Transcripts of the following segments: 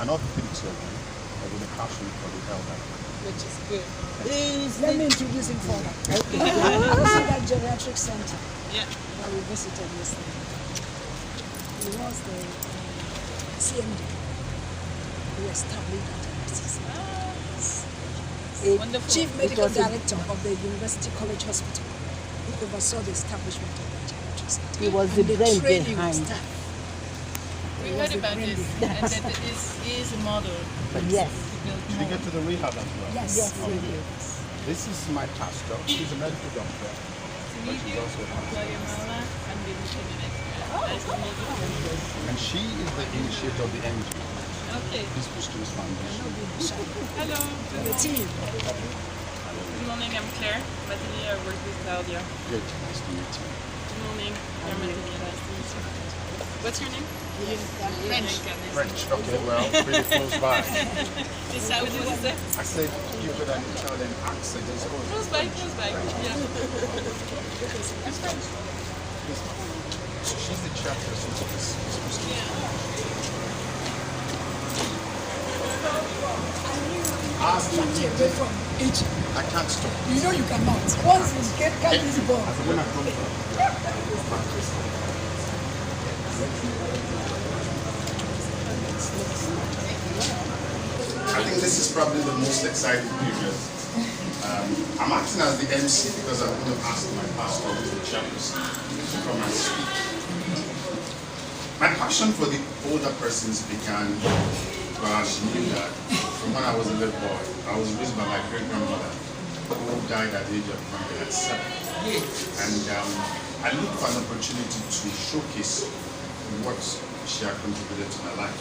an orthopedic surgeon with a passion for the elderly. Which is good. Let me introduce him further. Okay. This is that geriatric center that we visited yesterday. He was the CMD who established that Wonderful. Chief Medical Director of the University College Hospital who oversaw the establishment of the geriatric center. He was the brain behind. We heard about this, and that he is a model. Yes. Did you get to the rehab as well? Yes. This is my pastor. She's a medical doctor. To meet you, Claudia, I'm the Nice to meet you. And she is the initiator of the NGO. Okay. This Christian Foundation. Hello. The team. Good morning, I'm Claire. Matini, I work with Claudia. Good. Nice to meet you. Good morning, I'm Matini. Nice to meet you. What's your name? French. French. Okay, well, pretty close by. This how do you say? I said you got an Italian accent. Close by. Yeah. She's the chairperson of this. Stay away from Egypt. I can't stop. You know you cannot. Once you get this ball. When I come from. I think this is probably the most exciting period. I'm acting as the MC because I'm going to ask my pastor, who's the chairperson, to come and speak. My passion for the older persons began when I knew that from when I was a little boy. I was raised by my great-grandmother, who died at the age of 107. And I looked for an opportunity to showcase what she had contributed to my life.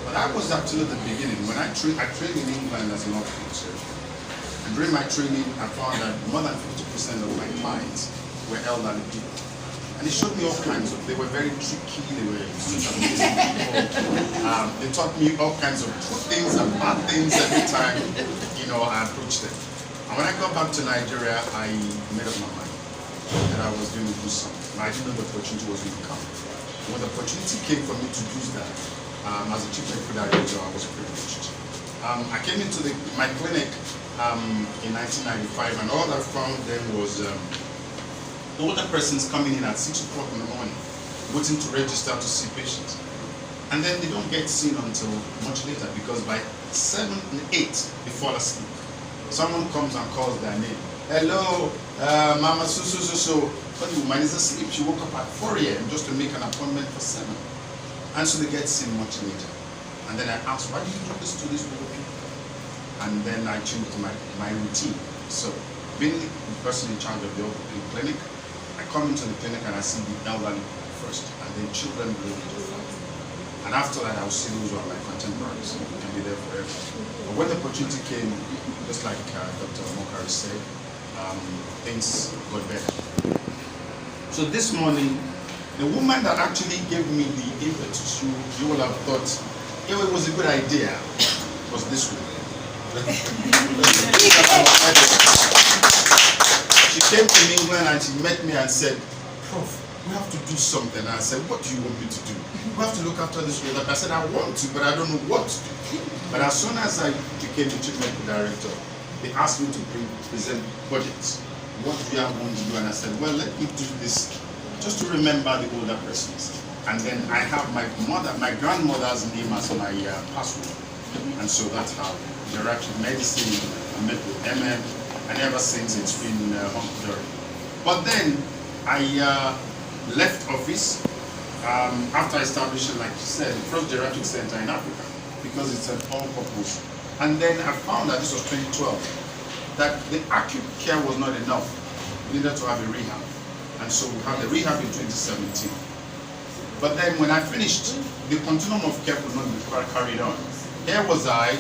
But that was actually the beginning. When I trained in England as an orthopedic surgeon. And during my training, I found that more than 50% of my clients were elderly people. And it showed me all kinds of, they were very tricky, they were such amazing people. They taught me all kinds of good things and bad things every time, I approached them. And when I got back to Nigeria, I made up my mind that I was going to do something. And I didn't know the opportunity was going to come. When the opportunity came for me to do that, as a chief medical director, I was privileged. I came into my clinic in 1995, and all I found then was older persons coming in at 6 o'clock in the morning, waiting to register to see patients. And then they don't get seen until much later because by 7 and 8, they fall asleep. Someone comes and calls their name. Hello, Mama so. But the woman is asleep. She woke up at 4 a.m. just to make an appointment for 7. And so they get seen much later. And then I asked, why do you do this to these little people? And then I changed my routine. So being the person in charge of the orthopedic clinic, I come into the clinic and I see the elderly first, and then children below the age of 5. And after that, I will see those who are my contemporaries. We can be there forever. But when the opportunity came, just like Dr. Omokoro said, things got better. So this morning, the woman that actually gave me the impetus, you will have thought, it was a good idea, was this woman. She came to England and she met me and said, Prof, we have to do something. And I said, what do you want me to do? We have to look after this way. I said, I want to, but I don't know what to do. But as soon as I became the chief medical director, they asked me to present budgets. What do you want to do? And I said, well, let me do this just to remember the older persons. And then I have my grandmother's name as my password. And so that's how geriatric medicine, I met with Emem, and ever since it's been hunky-dory. But then I left office after establishing, like you said, the first geriatric center in Africa, because it's an all-purpose. And then I found that this was 2012, that the acute care was not enough. We needed to have a rehab. And so we had the rehab in 2017. But then when I finished, the continuum of care could not be carried on. Here was I,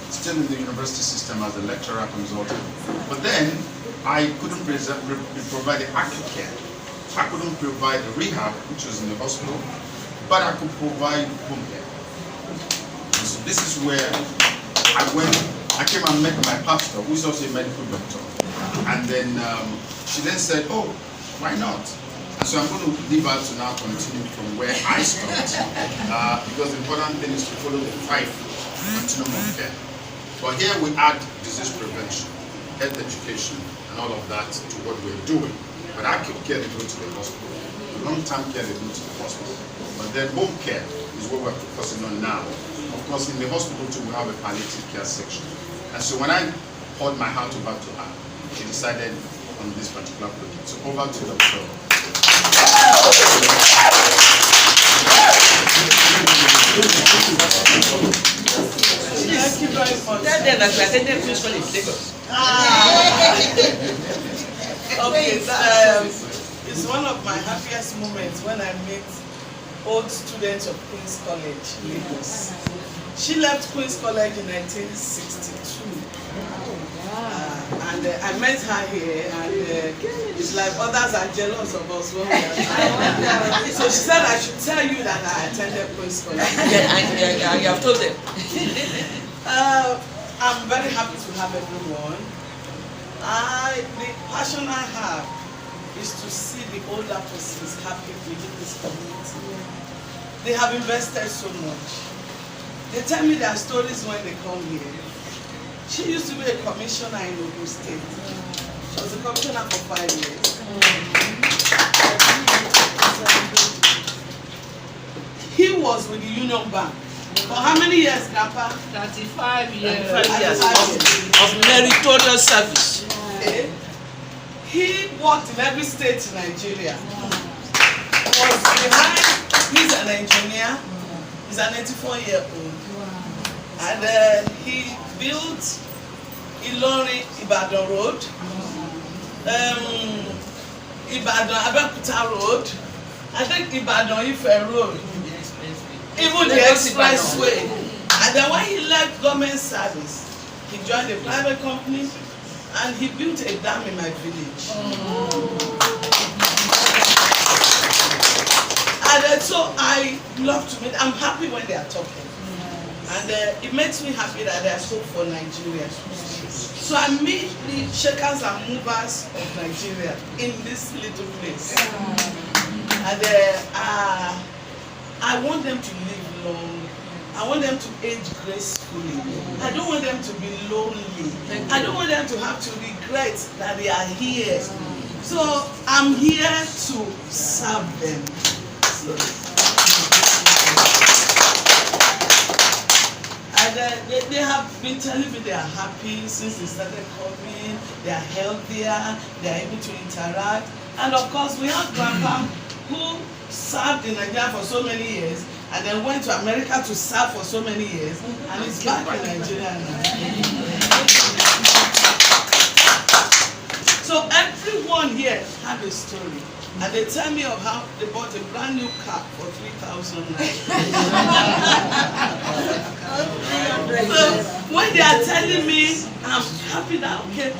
still in the university system as a lecturer consultant. But then I couldn't provide the acute care. I couldn't provide the rehab, which was in the hospital, but I could provide home care. And so this is where I came and met my pastor, who is also a medical doctor. And then she then said, oh, why not? And so I'm going to leave out to now continue from where I stopped, because the important thing is to follow the 5 continuum of care. But here we add disease prevention, health education, and all of that to what we're doing. But acute care they go to the hospital, long-term care they go to the hospital. But then home care is what we're focusing on now. Of course, in the hospital too, we have a palliative care section. And so when I poured my heart over to her, she decided on this particular project. So over to Dr. Thank you very much. Tell them that we attended Queen's College in Lagos. Okay, it's one of my happiest moments when I meet old students of Queen's College, Lagos. She left Queen's College in 1962. And I met her here, and it's like others are jealous of us when we are. So she said I should tell you that I attended Queen's College. Yeah, and you have told them. I'm very happy to have everyone. The passion I have is to see the older persons happy within this community. They have invested so much. They tell me their stories when they come here. She used to be a commissioner in Ogun State. She was a commissioner for 5 years. He was with the Union Bank. For how many years, Grandpa? 35 years. 35 years of meritorious service. Okay. He worked in every state in Nigeria. He was behind, he's an engineer. He's an 84-year-old. And he built Ilorin-Ibadan Road, Ibadan-Abeokuta Road, I think Ibadan-Ife Road, even the expressway. And then when he left government service, he joined a private company and he built a dam in my village. And so I love to meet, I'm happy when they are talking. And it makes me happy that there's hope for Nigeria. So I meet the shakers and movers of Nigeria in this little place. And I want them to live long. I want them to age gracefully. I don't want them to be lonely. I don't want them to have to regret that they are here. So I'm here to serve them. They have been telling me they are happy since they started coming, they are healthier, they are able to interact. And of course, we have Grandpa who served in Nigeria for so many years and then went to America to serve for so many years and is back in Nigeria now. So everyone here have a story. And they tell me of how they bought a brand new car for 3,000 naira. So when they are telling me, I'm happy that okay,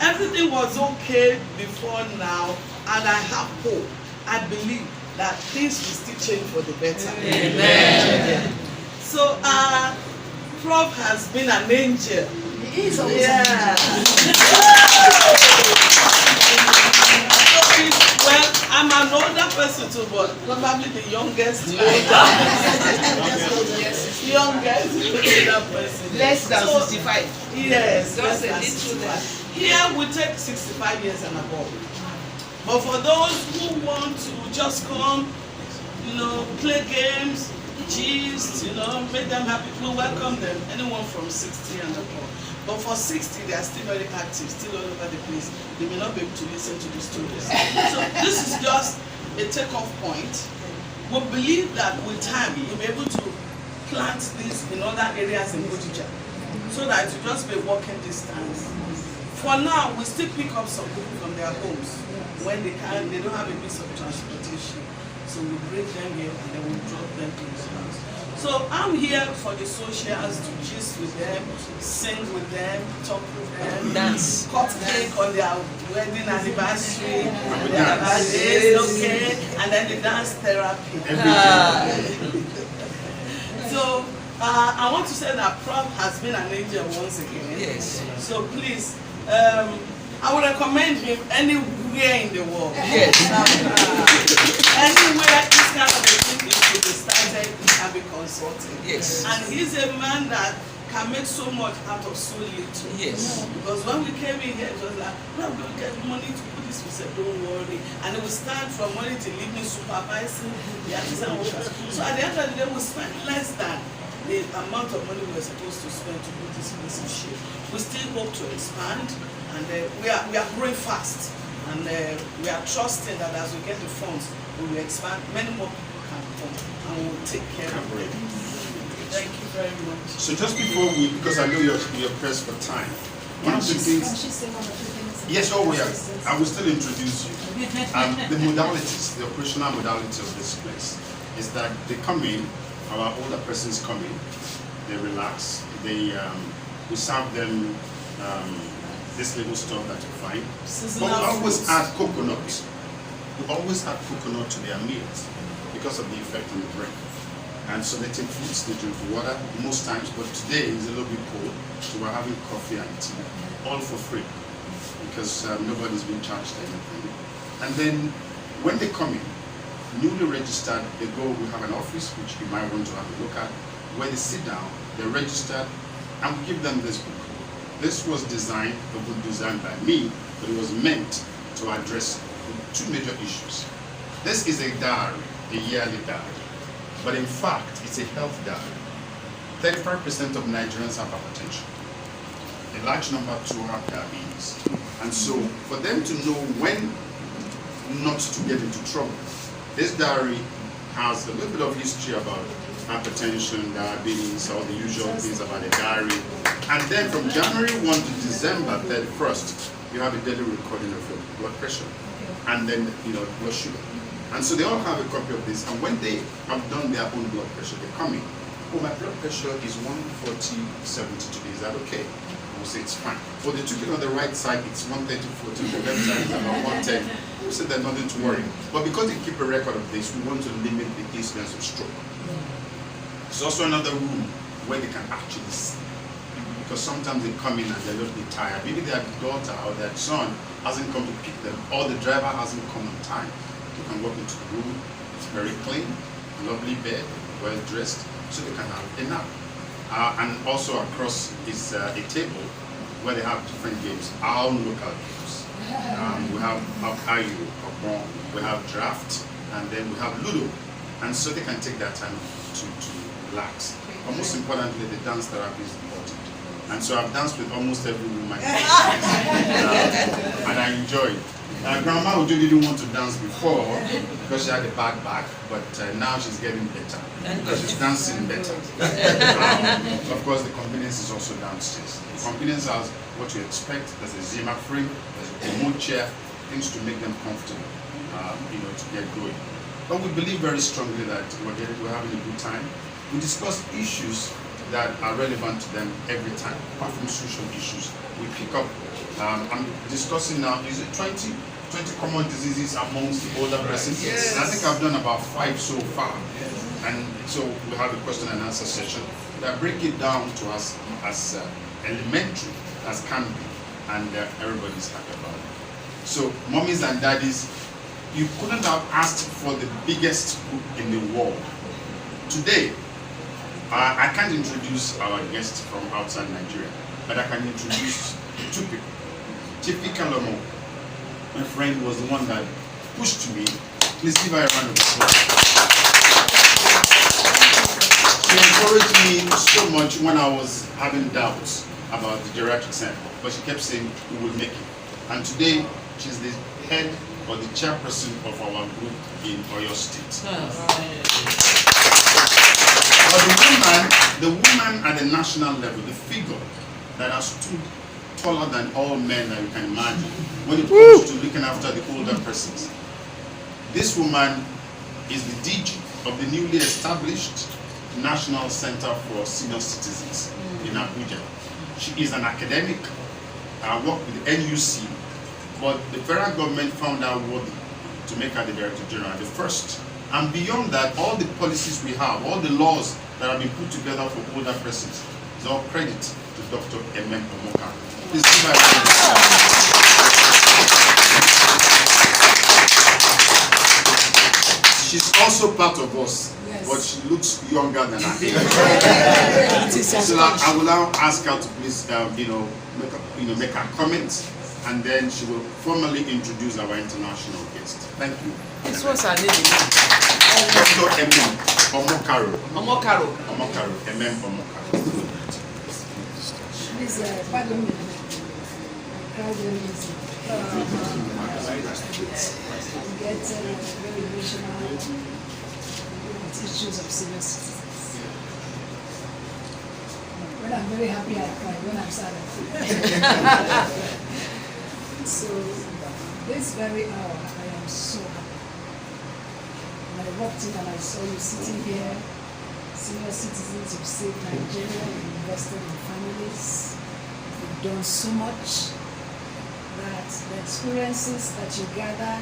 everything was okay before now, and I have hope. I believe that things will still change for the better. Amen. So Prof has been an angel. He is always an Well, I'm an older person too, but probably the youngest older person. Less than 65. Yes, less Just a than little 65. Here we take 65 years and above. But for those who want to just come, play games, gist, make them happy, we welcome them. Anyone from 60 and above. But for 60, they are still very active, still all over the place. They may not be able to listen to the stories. So this is just a takeoff point. We believe that with time, we'll be able to plant this in other areas in Bodija, so that it will just be walking distance. For now, we still pick up some people from their homes when they don't have a piece of transportation. So we bring them here and then we drop them to the house. So I'm here for the socials to gist with them, sing with them, talk with them, dance, cut cake on their wedding anniversary, their birthdays, okay, and then the dance therapy. So I want to say that Prof has been an angel once again. Yes. So please, I would recommend him anywhere in the world. Yes. Anywhere this kind of a thing is to be started, he can be consulted. Yes. And he's a man that can make so much out of so little. Yes. Because when we came in here, it was like, we're going to get money to put this. We said, don't worry. And it will start from morning till evening supervising the artisan workers. So at the end of the day, we spent less than the amount of money we were supposed to spend to put this in shape. We still hope to expand, and we are growing fast. And we are trusting that as we get the funds, we will expand. Many more people can come, and we will take care of it. Thank you very much. So just before because I know you're pressed for time, one of the things. Can she say one or two things? Yes, I will still introduce you. The modalities, the operational modality of this place is that they come in, our older persons come in, they relax, we serve them this little stuff that you find. But we always add coconut. We always add coconut to their meals because of the effect on the brain. And so they take fruits, they drink water most times, but today is a little bit cold, so we're having coffee and tea, all for free, because nobody's been charged anything. And then when they come in, newly registered, we have an office, which you might want to have a look at, where they sit down, they're registered, and we give them this book. This was designed by me, but it was meant to address two major issues. This is a diary, a yearly diary. But in fact, it's a health diary. 35% of Nigerians have hypertension. A large number too have diabetes. And so, for them to know when not to get into trouble, this diary has a little bit of history about hypertension, diabetes, all the usual things about the diary. And then from January 1 to December 31st, you have a daily recording of your blood pressure. And then, blood sugar. And so they all have a copy of this, and when they have done their own blood pressure, they come in. Oh, my blood pressure is 140/70 today, is that okay? We'll say it's fine. Well, they took it on the right side, it's 130/40, the left side is about 110. We said there's nothing to worry. But because they keep a record of this, we want to limit the incidence of stroke. There's also another room where they can actually see. Because sometimes they come in and they're a little bit tired. Maybe their daughter or their son hasn't come to pick them, or the driver hasn't come on time. You can walk into the room, it's very clean, lovely bed, well dressed, so they can have a nap. And also across is a table where they have different games, our own local games. We have Ayu, we have draft, and then we have Ludo. And so they can take that time to relax. But most importantly, the dance therapy is important. And so I've danced with almost every woman, and I enjoy it. Grandma Uju didn't want to dance before because she had a bad back, but now she's getting better because she's dancing better. Of course, the convenience is also downstairs. The convenience has what you expect. There's a Zima frame, there's a remote chair, things to make them comfortable, to get going. But we believe very strongly that we're having a good time. We discuss issues that are relevant to them every time, apart from social issues. We pick up. I'm discussing now, is it 20 common diseases amongst the older persons? Yes. I think I've done about 5 so far. And so we have a question and answer session that break it down to us as elementary as can be, and everybody's happy about it. So, mommies and daddies, you couldn't have asked for the biggest book in the world. Today, I can't introduce our guests from outside Nigeria, but I can introduce 2 people. Typical Omo, my friend, was the one that pushed me. Please give her a round of applause. She encouraged me so much when I was having doubts about the geriatric center, but she kept saying we will make it. And today, she's the head or the chairperson of our group in Oyo State. But the woman at the national level, the figure that has stood taller than all men that you can imagine when it comes to looking after the older persons. This woman is the DG of the newly established National Center for Senior Citizens in Abuja. She is an academic. I work with NUC, but the federal government found her worthy to make her the Director General, the first. And beyond that, all the policies we have, all the laws that have been put together for older persons. It's all credit to Dr. Emem Omokoro. Please give her a round of applause. She's also part of us, Yes. but she looks younger than her age. So I will now ask her to please, make her comments, and then she will formally introduce our international guest. Thank you. This was her name. Dr. Emem Omokoro. Omokoro. Omokoro. Emem Omokoro. Please, pardon me. Claudia is get very emotional with issues of senior citizens. When I'm very happy, I cry. When I'm sad, I cry. So, this very hour, I am so happy. When I walked in and I saw you sitting here, senior citizens who saved Nigeria, you invested in families, you've done so much that the experiences that you gather,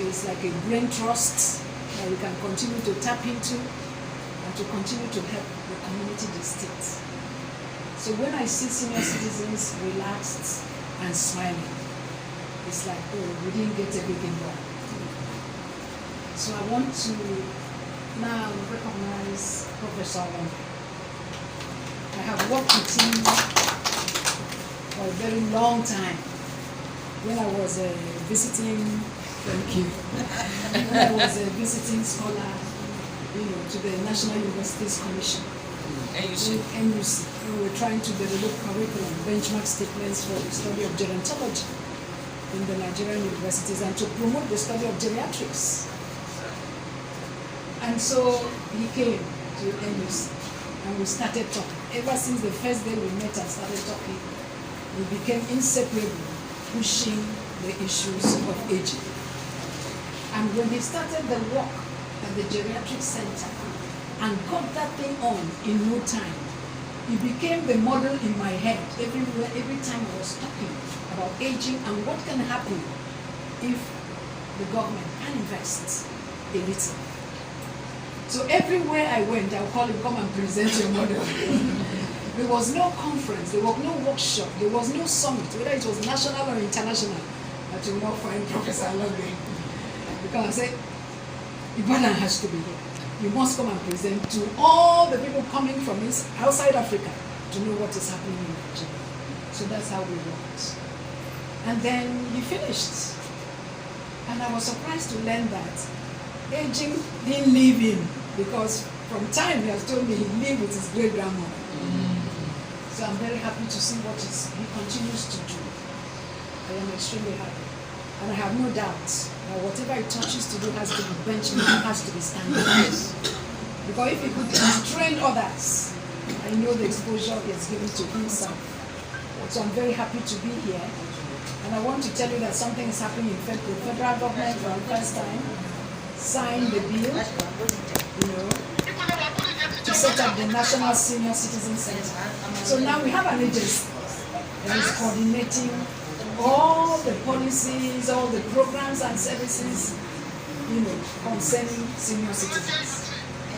is like a brain trust that we can continue to tap into and to continue to help the community, the state. So when I see senior citizens relaxed and smiling, it's like, oh, we didn't get everything wrong. So I want to now recognize Professor Alonge. I have worked with him for a very long time. When I was visiting, thank you, when I was a visiting scholar, to the National Universities Commission, NUC, we were trying to develop curriculum, benchmark statements for the study of gerontology in the Nigerian universities and to promote the study of geriatrics. And so he came to NUC and we started talking. Ever since the first day we met and started talking, we became inseparable, pushing the issues of aging. And when he started the work at the geriatric center and got that thing on in no time, he became the model in my head every time I was talking about aging and what can happen if the government can invest a little. So everywhere I went, I would call him, come and present your model. There was no conference, there was no workshop, there was no summit, whether it was national or international, that you will not find Professor Alonge. Because I said, Ibadan has to be here. You must come and present to all the people coming from outside Africa to know what is happening in Nigeria. So that's how we worked. And then he finished. And I was surprised to learn that aging didn't leave him, because from time he has told me he lived with his great grandmother. So I'm very happy to see what he continues to do. I am extremely happy. And I have no doubt that whatever he touches to do has to be benchmark, has to be standard. Because if he could train others, I know the exposure he has given to himself. So I'm very happy to be here. And I want to tell you that something is happening in the federal government for the first time. Signed the bill, to set up the National Senior Citizen Center. So now we have an agency that is coordinating all the policies, all the programs and services, concerning senior citizens.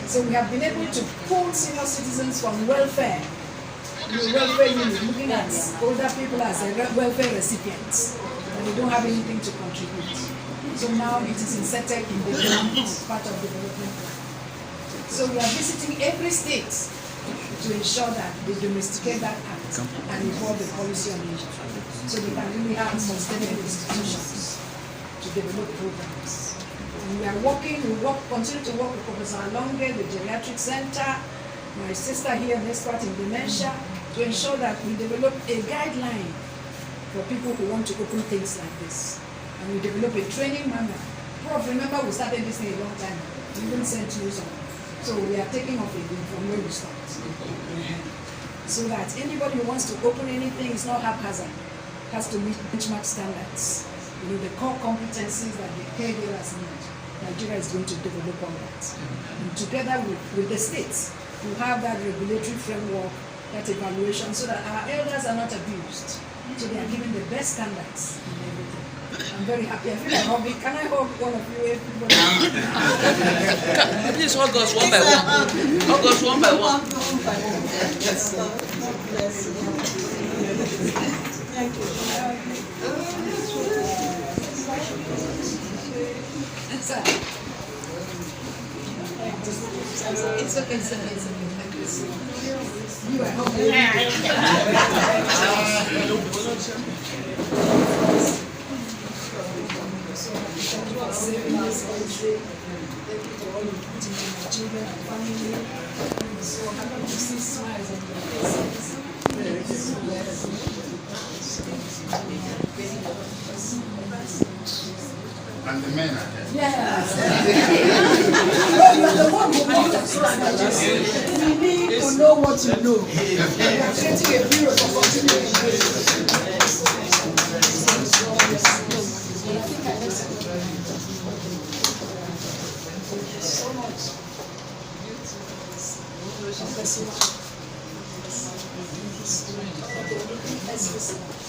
So we have been able to pull senior citizens from welfare, welfare unit, looking at older people as welfare recipients, and they don't have anything to contribute. So now it is inserted in the part of development plan. So we are visiting every state to ensure that they domesticate that act and evolve the policy on aging. So they can really have sustainable institutions to develop programs. And we continue to work with Professor Alonge, the Geriatric Center, my sister here, an expert in dementia, to ensure that we develop a guideline for people who want to open things like this. And we develop a training manual. Prof, remember we started this thing a long time ago. We even sent news on. So we are taking off again from where we start. So that anybody who wants to open anything is not haphazard. Has to meet benchmark standards. The core competencies that the caregivers need. Nigeria is going to develop on that. And together with the states, we have that regulatory framework, that evaluation, so that our elders are not abused. So they are given the best standards in everything. I'm very happy. I feel like hugging. Can I hug one of you? Everybody? Please hug us one by one. Hug us one by one. Yes. Thank you. Sir. It's okay, it's okay, it's okay. Thank you. You are hugging. Saving this country. Thank you to all you put into my children and family. I'm so happy to see smiles on your faces. And the men are there. Yes. You are the one who wants to strategies. You need to know what you know. You are creating a bureau for continuing engagement. So much.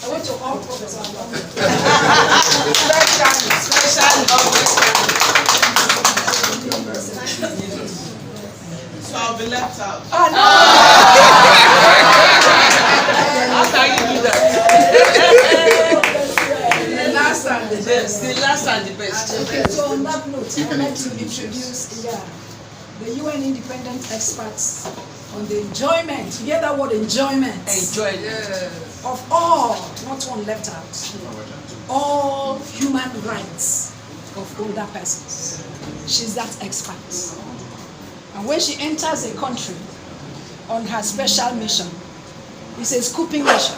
I went to all Professor Alonge. So I'll be left out. Oh, no. How can you do that? The last and the best. The last and the best. Okay, so on that note, I would like to introduce the UN independent experts on the enjoyment, you hear that word enjoyment? Enjoy. Of all, not one left out, all human rights of older persons. She's that expert. And when she enters a country on her special mission, it's a scooping mission.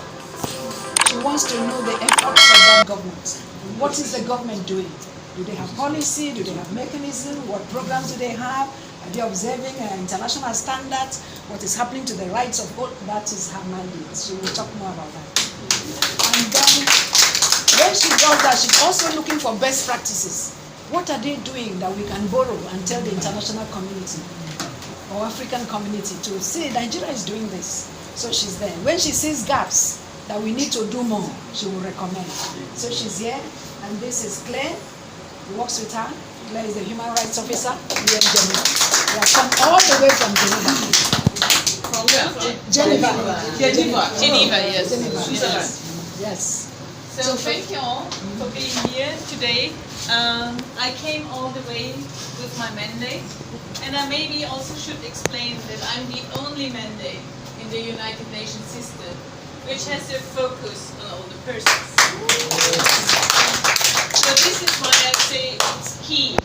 She wants to know the efforts of that government. What is the government doing? Do they have policy? Do they have mechanism? What programs do they have? Are they observing international standards? What is happening to the rights of all? That is her mandate. She will talk more about that. And then, when she does that, she's also looking for best practices. What are they doing that we can borrow and tell the international community or African community to see Nigeria is doing this? So she's there. When she sees gaps that we need to do more, she will recommend. So she's here, and this is Claire. He works with her. Claire is the human rights officer here in Geneva. We have come all the way from Geneva. From where? Geneva. Geneva, yes. Geneva. Switzerland. Yes. So thank you all for being here today. I came all the way with my mandate, and I maybe also should explain that I'm the only mandate in the United Nations system which has a focus on older persons. So this is why I say it's key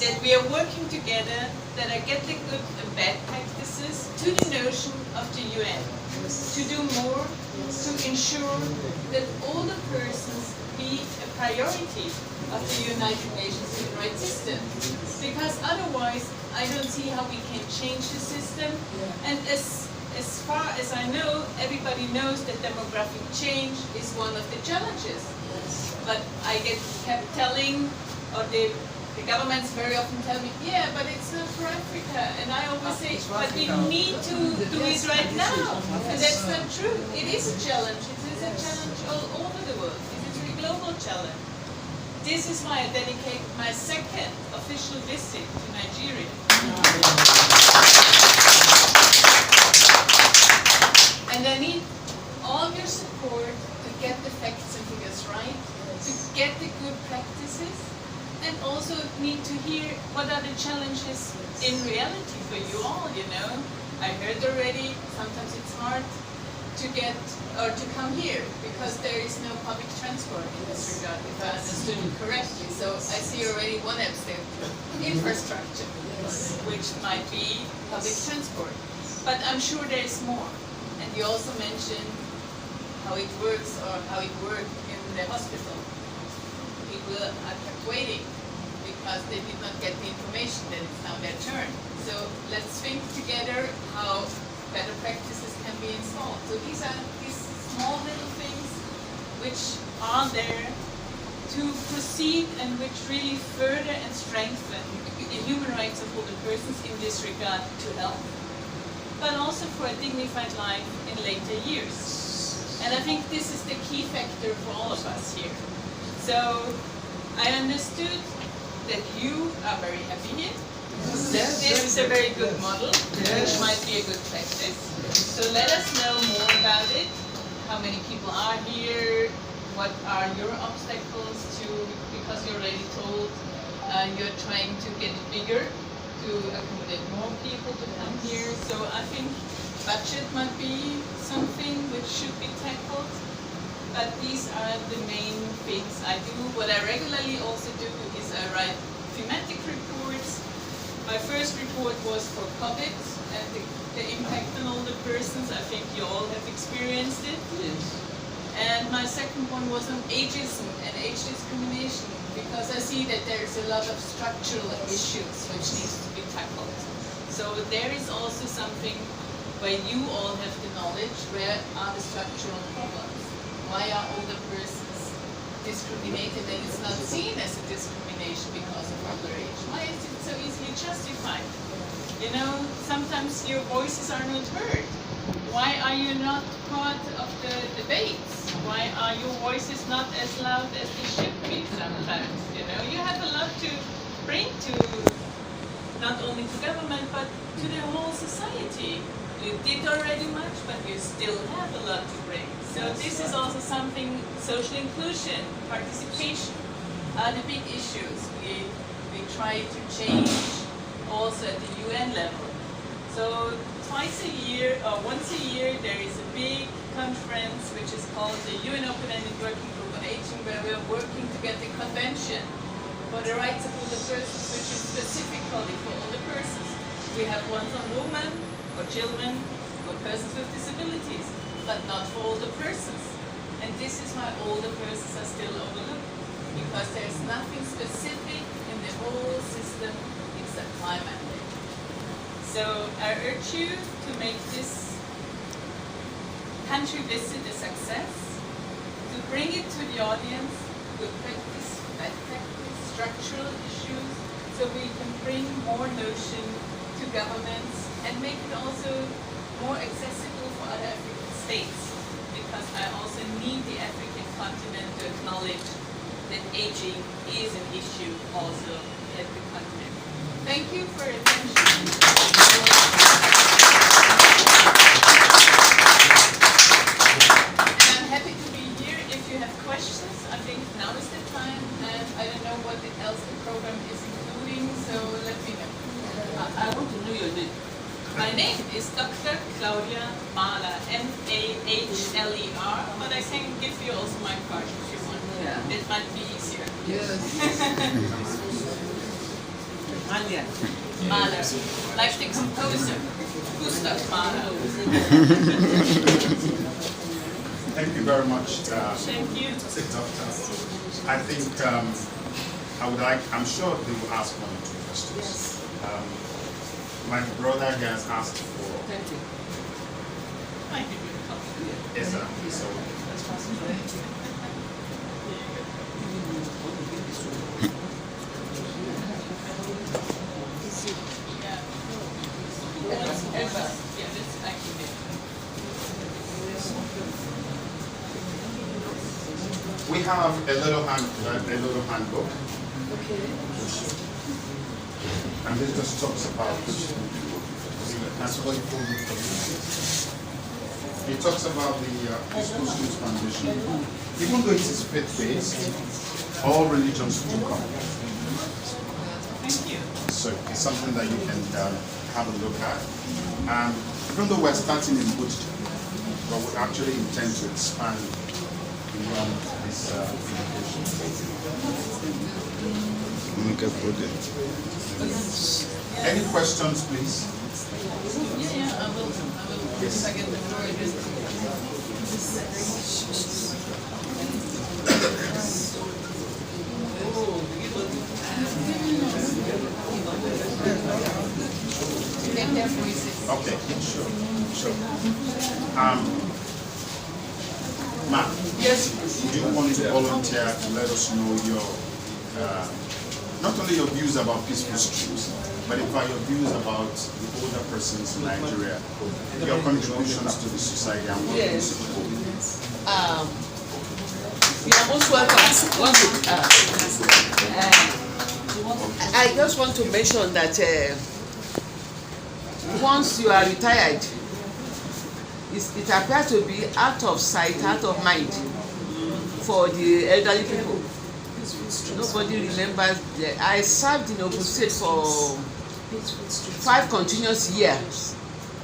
that we are working together, that I get the good and bad practices to the notion of the UN, to do more, to ensure that older persons be a priority of the United Nations human rights system. Because otherwise, I don't see how we can change the system. And as far as I know, everybody knows that demographic change is one of the challenges. But I kept telling, or the governments very often tell me, yeah, but it's not for Africa. And I always say, but we need to do it right now. And that's not true. It is a challenge. It is a challenge all over the world. It is a global challenge. This is why I dedicate my second official visit to Nigeria. And I need all your support to get the facts and figures right, to get the good practices, and also need to hear what are the challenges in reality for you all, you know. I heard already, sometimes it's hard to get or to come here because there is no public transport in this regard, if I understood you correctly. So I see already one obstacle, infrastructure, which might be public transport. But I'm sure there is more. And you also mentioned how it works or how it worked in the hospital. People are kept waiting because they did not get the information that it's now their turn. So let's think together how better practices can be installed. So these are these small little things which are there to proceed and which really further and strengthen the human rights of older persons in this regard to health, but also for a dignified life in later years. And I think this is the key factor for all of us here. So I understood that you are very happy here. This is a very good model, which might be a good practice. So let us know more about it. How many people are here? What are your obstacles to, because you already told you're trying to get it bigger, to accommodate more people to come here. So I think budget might be something which should be tackled. But these are the main things I do. What I regularly also do is I write thematic reports. My first report was for COVID and the impact on older persons. I think you all have experienced it. Yes. And my second one was on ageism and age discrimination, because I see that there's a lot of structural issues which needs to be tackled. So there is also something where you all have the knowledge, where are the structural problems? Why are older persons discriminated and it's not seen as a discrimination because of older age? Why is it so easily justified? You know, sometimes your voices are not heard. Why are you not part of the debates? Why are your voices not as loud as they should be sometimes? You know, you have a lot to bring to not only to government but to the whole society. You did already much, but you still have a lot to bring. So this is also something, social inclusion, participation are the big issues we try to change also at the UN level. So once a year, there is a big conference which is called the UN Open-Ended Working Group on Aging, where we are working to get the convention for the rights of older persons, which is specifically for older persons. We have ones on women, for children, for persons with disabilities, but not for older persons. And this is why older persons are still overlooked, because there's nothing specific in the whole system except my mandate. So I urge you to make this country visit a success, to bring it to the audience, good practice, bad practice, structural issues, so we can bring more notion to governments and make it also more accessible for other African states, because I also need the African continent to acknowledge that aging is an issue also at the continent. Thank you for your attention. And I'm happy to be here if you have questions. I think now is the time, and I don't know what else the program is including, so let me know. I want to know your name. My name is Dr. Claudia Mahler, M-A-H-L-E-R, but I can give you also my card if you want. Yeah. It might be easier. Yes. Mahler. Mahler, like the composer, Gustav Mahler. Thank you very much. Thank you. Doctor. I think I'm sure they will ask one or two questions. My brother has asked for. Thank you. Thank you. Yes, sir. So, Yeah. Yeah, this I can do. we have a little handbook. Okay. And this just talks about it talks about the Peaceful Schools Foundation. Even though it is faith-based, all religions do come. Thank you. So it's something that you can have a look at. Even though we're starting in Buddhism, but we actually intend to expand beyond this Any questions, please? Yeah, I will. Yes. If I get the floor, Get their voices. Okay, sure. Ma'am, Yes. do you want to volunteer to let us know your, not only your views about peaceful streets, but about your views about the older persons in Nigeria, your contributions to the society and what you support? You are most welcome. I just want to mention that once you are retired, it appears to be out of sight, out of mind for the elderly people. Nobody remembers. I served in Ogun State for 5 continuous years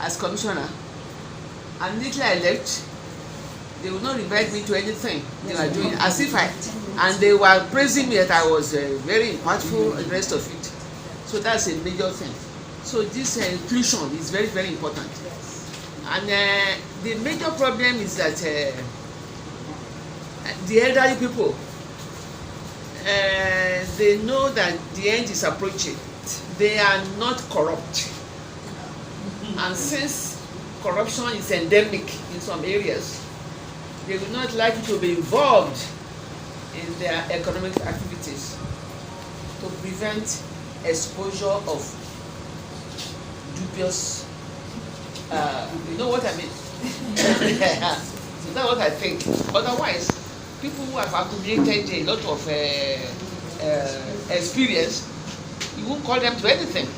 as commissioner, and immediately I left, they would not invite me to anything they were doing, as if and they were praising me that I was very impactful and the rest of it. So that's a major thing. So this inclusion is very, very important. And the major problem is that the elderly people, they know that the end is approaching. They are not corrupt. And since corruption is endemic in some areas, they would not like to be involved in their economic activities to prevent exposure of dubious, you know what I mean? So that's what I think. Otherwise, people who have accumulated a lot of experience, you won't call them to anything,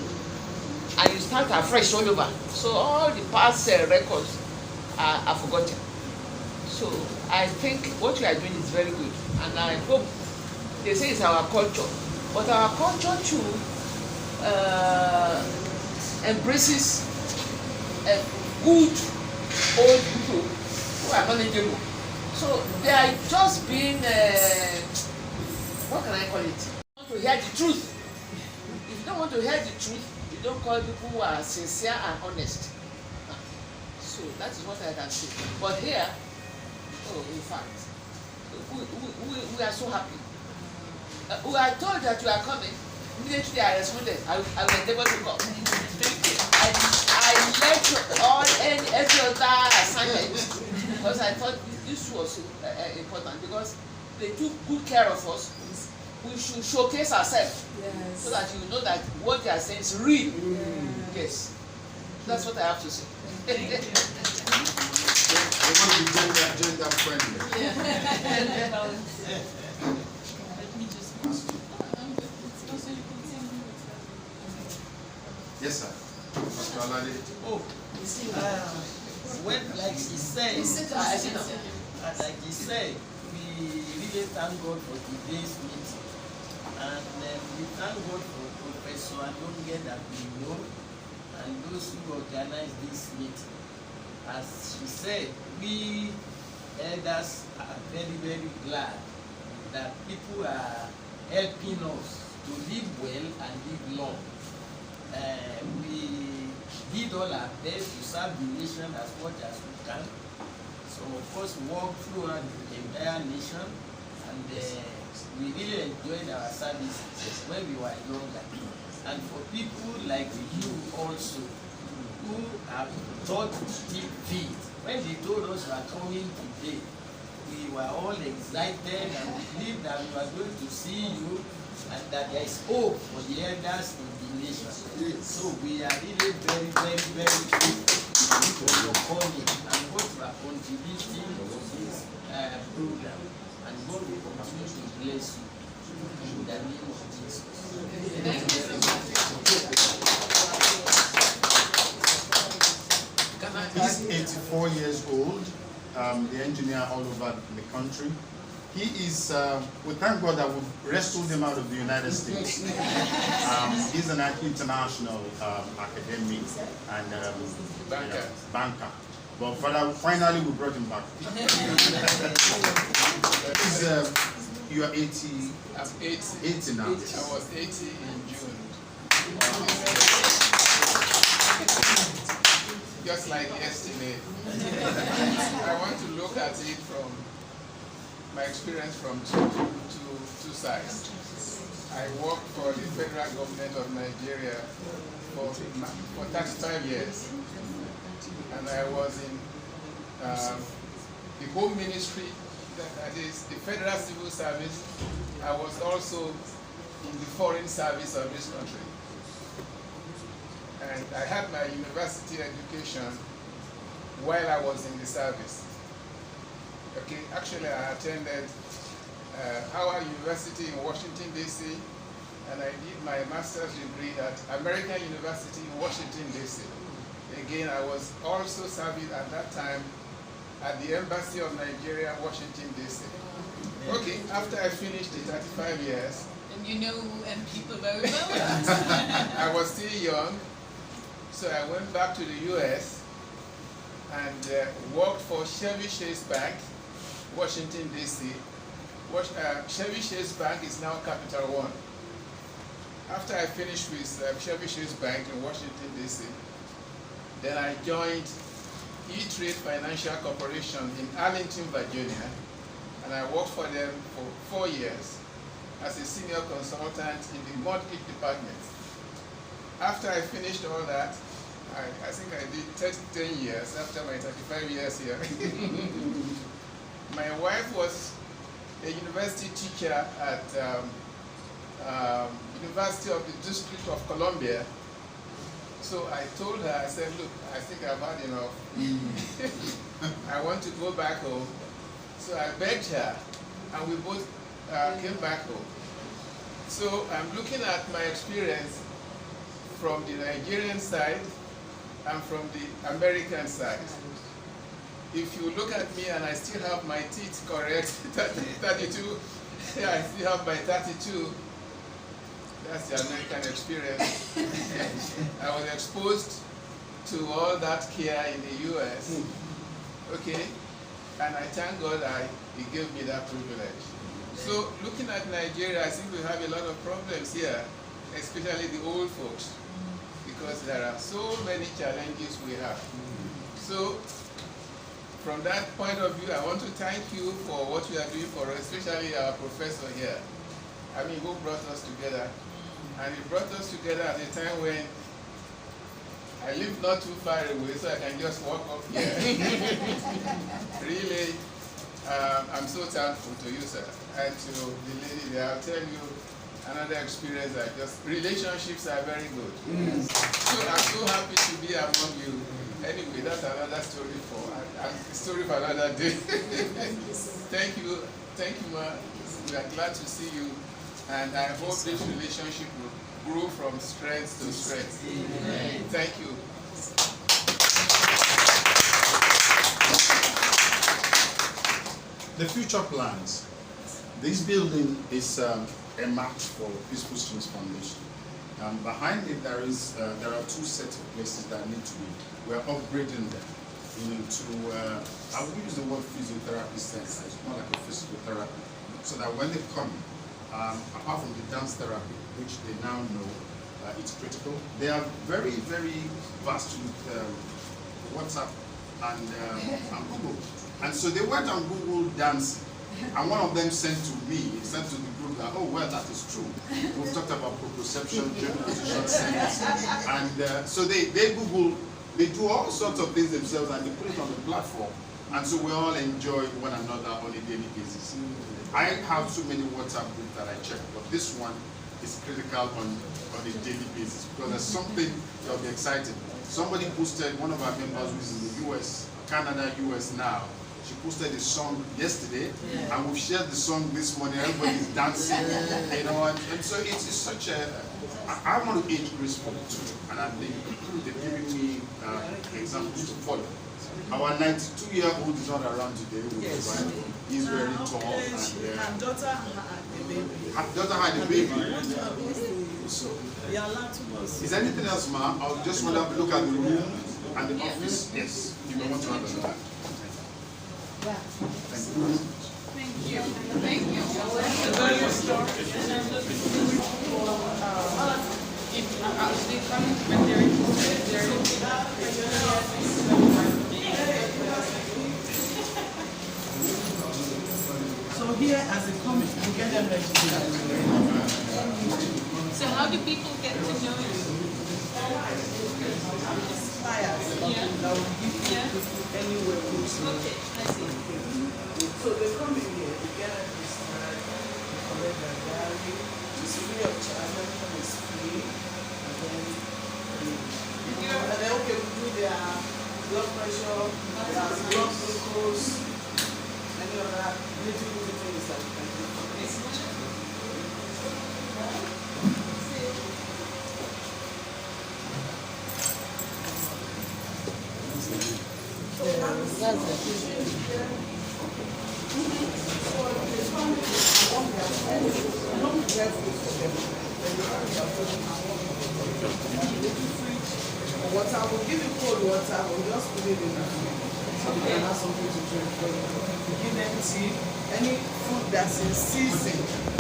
and you start afresh all over. So all the past records are forgotten. So I think what we are doing is very good, and I hope they say it's our culture, but our culture too embraces good old people who are knowledgeable. So they are just being what can I call it? Want to hear the truth. If you don't want to hear the truth, you don't call people who are sincere and honest. So that is what I can say. But here, oh, in fact, we are so happy. We are told that you are coming. Immediately I responded, I will endeavor to come. I left all every other assignment because I thought this was important, because they took good care of us. We should showcase ourselves, yes, so that you know that what they are saying is real. Yes, that's what I have to say. They want to be gender friendly. Yes, sir. Oh, when, like she said, we really thank God for today's meeting, and we thank God for Professor Alonge that we know, and those who organized this meeting. As she said, we elders are very, very glad that people are helping us to live well and live long. We did all our best to serve the nation as much as we can. So of course we walked throughout the entire nation, and we really enjoyed our services when we were younger. And for people like you also, who have thought deep feet, when they told us we are coming today, we were all excited and we believed that we were going to see you, and that there is hope for the elders in the nation. So we are really very, very, very grateful for your coming and what you are contributing to this program. And God will continue to bless you in the name of Jesus. He's 84 years old, the engineer all over the country. He is, we thank God that we rescued him out of the United States. He's an international academic and banker. But finally we brought him back. You are 80. I'm 80. 80 now. I was 80 in June. Just like yesterday. I want to look at it from my experience from two sides. I worked for the federal government of Nigeria for 35 years, and I was in the Home Ministry, that is the Federal Civil Service. I was also in the Foreign Service of this country, and I had my university education while I was in the service. Okay, actually I attended Howard University in Washington, D.C., and I did my master's degree at American University in Washington, D.C. Again, I was also serving at that time at the Embassy of Nigeria, Washington, D.C. Okay, after I finished the 35 years, And you know people very well. I was still young, so I went back to the U.S. and worked for Chevy Chase Bank, Washington, D.C. Chevy Chase Bank is now Capital One. After I finished with Chevy Chase Bank in Washington, D.C., then I joined E-Trade Financial Corporation in Arlington, Virginia, and I worked for them for 4 years as a senior consultant in the mortgage department. After I finished all that, I think I did 10 years after my 35 years here. My wife was a university teacher at University of the District of Columbia. So I told her, I said, look, I think I've had enough. I want to go back home. So I begged her, and we both came back home. So I'm looking at my experience from the Nigerian side and from the American side. If you look at me and I still have my teeth correct, 32, yeah, I still have my 32. That's the American experience. I was exposed to all that care in the US. Okay? And I thank God He gave me that privilege. So looking at Nigeria, I think we have a lot of problems here, especially the old folks, because there are so many challenges we have. So from that point of view, I want to thank you for what you are doing for us, especially our professor here. I mean, who brought us together. And he brought us together at a time when I live not too far away, so I can just walk up here. Really, I'm so thankful to you, sir, and to the lady there. I'll tell you another experience. Relationships are very good. So I'm so happy to be among you. Anyway, that's another story for another day. Thank you, ma. We are glad to see you. And I hope this relationship will grow from strength to strength. Amen. Thank you. The future plans. This building is a match for Peaceful Streams Foundation. Behind it, there are two sets of places that need to be. We're upgrading them, I will use the word physiotherapy center. It's more like a physical therapy, so that when they come, apart from the dance therapy, which they now know it's critical, they are very, very vast with WhatsApp and Google. And so they went on Google Dancing, and one of them sent to the group that, oh, well, that is true. We've talked about proprioception, general position sense. And so they Google, they do all sorts of things themselves, and they put it on the platform. And so we all enjoy one another on a daily basis. I have so many WhatsApp groups that I check, but this one is critical on a daily basis, because there's something that will be exciting. Somebody posted, one of our members who's in the US, Canada, US now, she posted a song yesterday, and we've shared the song this morning. Everybody's dancing, and so it's such a. I want to age gracefully too, and I think they've given me examples to follow. Our 92-year-old is not around today. He's very tall, and her daughter had a baby. Her daughter had a baby. So we are allowed to go. Is there anything else, ma'am? I just want to look at the room and the office. Yes, you may want to have a look. Thank you. Thank you. Thank you. So here, as a comic, we get them registered. So how do people get to know you? Flyers. Yeah. That will give you anywhere close. Okay, I see. So they come in here, they get registered, they collect their diary, it's free of charge, everything is free, and then okay, we do their blood pressure, their blood glucose, Any other little things that you can do? Water, we'll give you cold water, we'll just put it in the fridge so we can have something to drink. We give them tea, any food that's in season.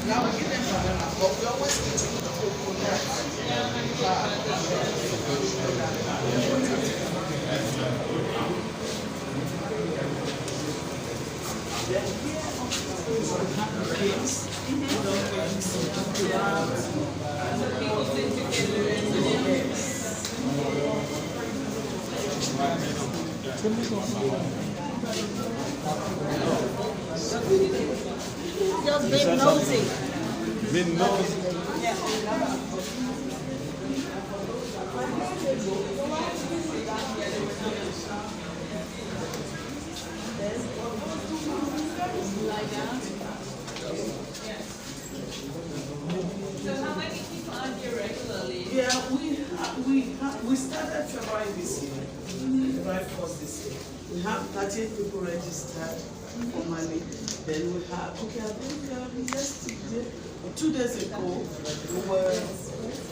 Now we give them banana, but we always eat the coconut. Then here also we have cakes, Just being nosy. Being nosy. So how many people are here regularly? Yeah, we started February this year, February 1st this year. We have 38 people registered formally. Then we have, okay, I think yesterday, 2 days ago, we were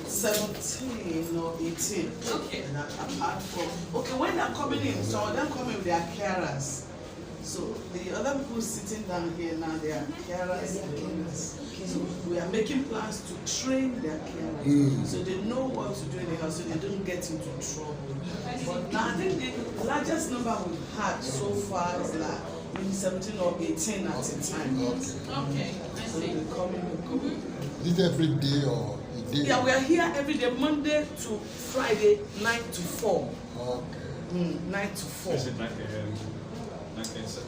17 or 18. Okay. And apart from, okay, when they're coming in, some of them come in with their carers. So the other people sitting down here now, they are carers. So we are making plans to train their carers so they know what to do in the house so they don't get into trouble. But now I think the largest number we've had so far is like maybe 17 or 18 at a time. Okay, I So see. they come in, they go. Is it every day or a day? Yeah, we are here every day, Monday to Friday, 9 to 4. Okay. 9 to 4. Is it like A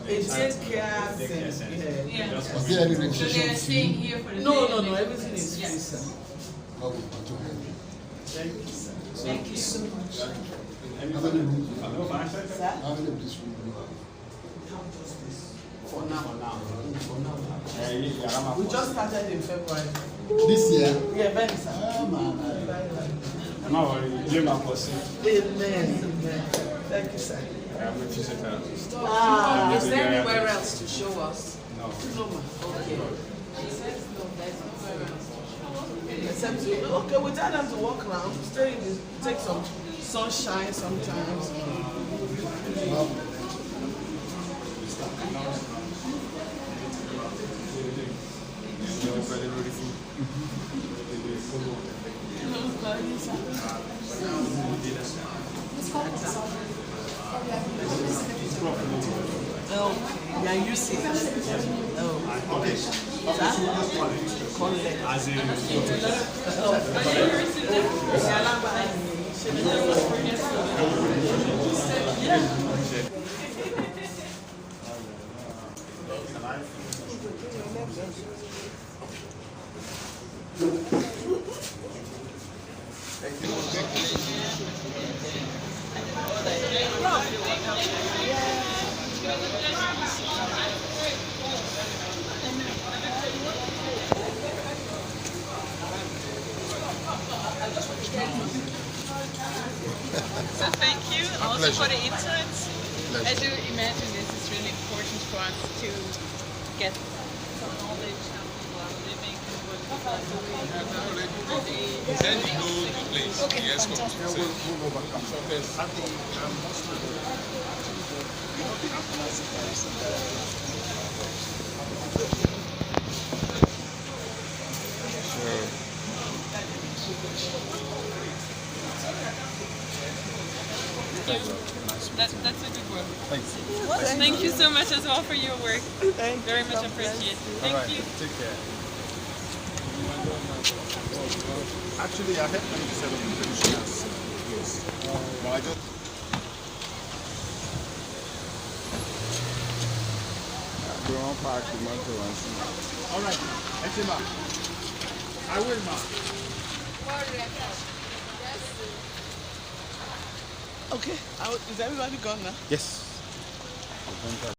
daycare thing. Yeah. Is there any So they are registration staying fee? here for the No, day? no, no, everything is free, Yes. sir. How we want to help you? Thank you, sir. Thank you so much. How many rooms do you have? Sir? How many of this room do you have? Count just this. For now. For now. We just started in February. This year? Yeah, very sir. Ah, man. I'm not worried. You're not possible. Amen. Amen. Thank you, sir. I'm a physiotherapist. Ah, Is there anywhere else to show us? No. no, ma. Okay. She says no, there's nowhere else. Except you, okay, we tell them to walk around, stay in the, take some sunshine sometimes. Oh, yeah, you see. Oh, okay. As in, So thank you also pleasure. for the insights. I do imagine this is really important for us to get some knowledge how people are living and what people are doing. Then you know the place. Okay, Yes, fantastic. That's a good work. Thanks. Thank you so much as well for your work. Thank Very much appreciated. Thank you. Take care. Actually, I had them to set up the traditionals. Yes. But I just. All right. Echema. I will, ma. Okay, is everybody gone now? Yes.